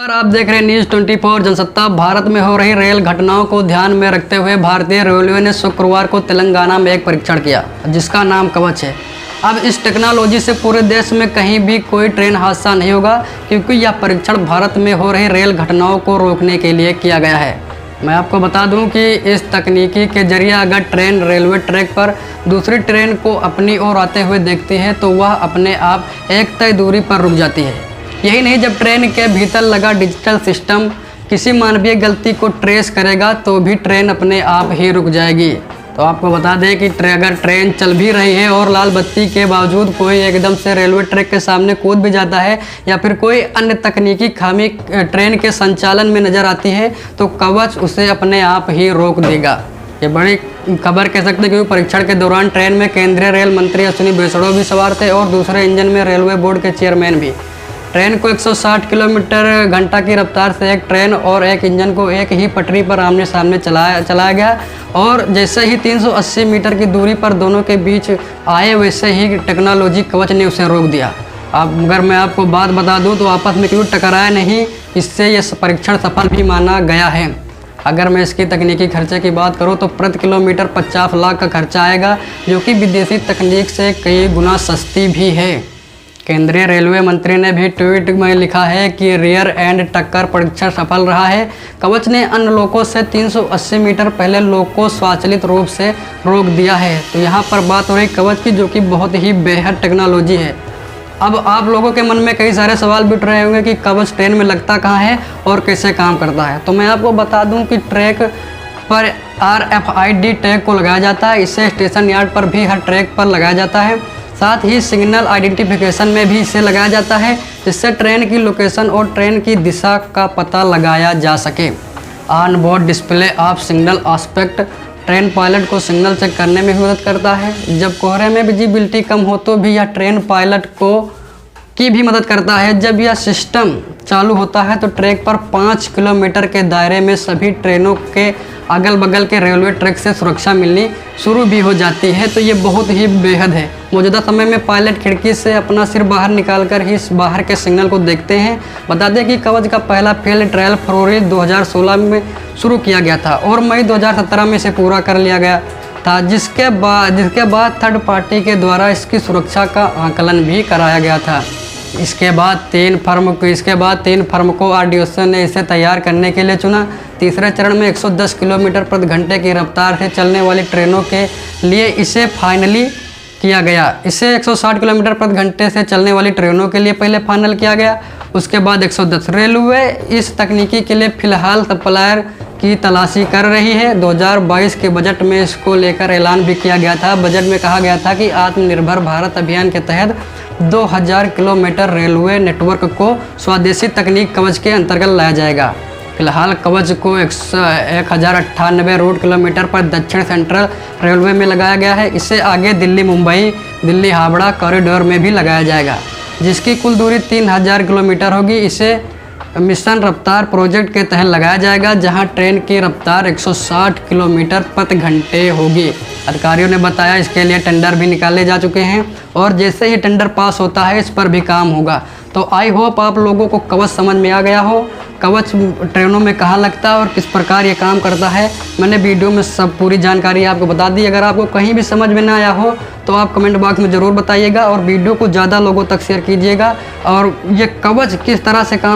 और आप देख रहे हैं न्यूज़ 24 जनसत्ता। भारत में हो रही रेल घटनाओं को ध्यान में रखते हुए भारतीय रेलवे ने शुक्रवार को तेलंगाना में एक परीक्षण किया जिसका नाम कवच है। अब इस टेक्नोलॉजी से पूरे देश में कहीं भी कोई ट्रेन हादसा नहीं होगा, क्योंकि यह परीक्षण भारत में हो रही रेल घटनाओं को रोकने के लिए किया गया है। मैं आपको बता दूं कि इस तकनीकी के जरिए अगर ट्रेन रेलवे ट्रैक पर दूसरी ट्रेन को अपनी ओर आते हुए देखती है तो वह अपने आप एक तय दूरी पर रुक जाती है। यही नहीं, जब ट्रेन के भीतर लगा डिजिटल सिस्टम किसी मानवीय गलती को ट्रेस करेगा तो भी ट्रेन अपने आप ही रुक जाएगी। तो आपको बता दें कि अगर ट्रेन चल भी रही है और लाल बत्ती के बावजूद कोई एकदम से रेलवे ट्रैक के सामने कूद भी जाता है या फिर कोई अन्य तकनीकी खामी ट्रेन के संचालन में नज़र आती है तो कवच उसे अपने आप ही रोक देगा। ये बड़ी खबर कह सकते हैं, क्योंकि परीक्षण के दौरान ट्रेन में केंद्रीय रेल मंत्री अश्विनी वैष्णव भी सवार थे और दूसरे इंजन में रेलवे बोर्ड के चेयरमैन भी। ट्रेन को 160 किलोमीटर घंटा की रफ्तार से एक ट्रेन और एक इंजन को एक ही पटरी पर आमने सामने चलाया गया और जैसे ही 380 मीटर की दूरी पर दोनों के बीच आए वैसे ही टेक्नोलॉजी कवच ने उसे रोक दिया। अब अगर मैं आपको बात बता दूं तो आपस में क्यों टकराया नहीं, इससे यह परीक्षण सफल भी माना गया है। अगर मैं इसकी तकनीकी खर्चे की बात करूं तो प्रति किलोमीटर 50 लाख का खर्चा आएगा, जो कि विदेशी तकनीक से कई गुना सस्ती भी है। केंद्रीय रेलवे मंत्री ने भी ट्वीट में लिखा है कि रियर एंड टक्कर परीक्षण सफल रहा है। कवच ने अन्य लोकों से 380 मीटर पहले लोक को स्वचालित रूप से रोक दिया है। तो यहाँ पर बात हो रही कवच की, जो कि बहुत ही बेहद टेक्नोलॉजी है। अब आप लोगों के मन में कई सारे सवाल भी उठ रहे होंगे कि कवच ट्रेन में लगता कहाँ है और कैसे काम करता है। तो मैं आपको बता दूँ कि ट्रैक पर RFID टैग को लगाया जाता है। इसे स्टेशन यार्ड पर भी हर ट्रैक पर लगाया जाता है। साथ ही सिग्नल आइडेंटिफिकेशन में भी इसे लगाया जाता है, जिससे ट्रेन की लोकेशन और ट्रेन की दिशा का पता लगाया जा सके। On board display of signal aspect train pilot को सिग्नल चेक करने में भी मदद करता है। जब कोहरे में विजिबिलिटी कम हो तो भी यह ट्रेन पायलट की भी मदद करता है। जब यह सिस्टम चालू होता है तो ट्रैक पर 5 किलोमीटर के दायरे में सभी ट्रेनों के अगल बगल के रेलवे ट्रैक से सुरक्षा मिलनी शुरू भी हो जाती है। तो ये बहुत ही बेहद है। मौजूदा समय में पायलट खिड़की से अपना सिर बाहर निकालकर ही बाहर के सिग्नल को देखते हैं। बता दें कि कवच का पहला फील्ड ट्रायल फरवरी 2016 में शुरू किया गया था और मई 2017 में इसे पूरा कर लिया गया था, जिसके बाद थर्ड पार्टी के द्वारा इसकी सुरक्षा का आकलन भी कराया गया था। इसके बाद तीन फर्म को RDOC ने इसे तैयार करने के लिए चुना। तीसरे चरण में 110 किलोमीटर प्रति घंटे की रफ्तार से चलने वाली ट्रेनों के लिए इसे फाइनली किया गया। इसे 160 किलोमीटर प्रति घंटे से चलने वाली ट्रेनों के लिए पहले फाइनल किया गया, उसके बाद 110। रेलवे इस तकनीकी के लिए फिलहाल सप्लायर की तलाशी कर रही है। 2022 के बजट में इसको लेकर ऐलान भी किया गया था। बजट में कहा गया था कि आत्मनिर्भर भारत अभियान के तहत 2000 किलोमीटर रेलवे नेटवर्क को स्वदेशी तकनीक कवच के अंतर्गत लाया जाएगा। फिलहाल कवच को 1098 रूट किलोमीटर पर दक्षिण सेंट्रल रेलवे में लगाया गया है। इसे आगे दिल्ली मुंबई, दिल्ली हावड़ा कॉरिडोर में भी लगाया जाएगा, जिसकी कुल दूरी 3000 किलोमीटर होगी। इसे मिशन रफ्तार प्रोजेक्ट के तहत लगाया जाएगा, जहां ट्रेन की रफ्तार 160 किलोमीटर प्रति घंटे होगी। अधिकारियों ने बताया इसके लिए टेंडर भी निकाले जा चुके हैं और जैसे ही टेंडर पास होता है इस पर भी काम होगा। तो आई होप आप लोगों को कवच समझ में आ गया हो। कवच ट्रेनों में कहाँ लगता है और किस प्रकार ये काम करता है, मैंने वीडियो में सब पूरी जानकारी आपको बता दी। अगर आपको कहीं भी समझ में ना आया हो तो आप कमेंट बॉक्स में ज़रूर बताइएगा और वीडियो को ज़्यादा लोगों तक शेयर कीजिएगा। और ये कवच किस तरह से काम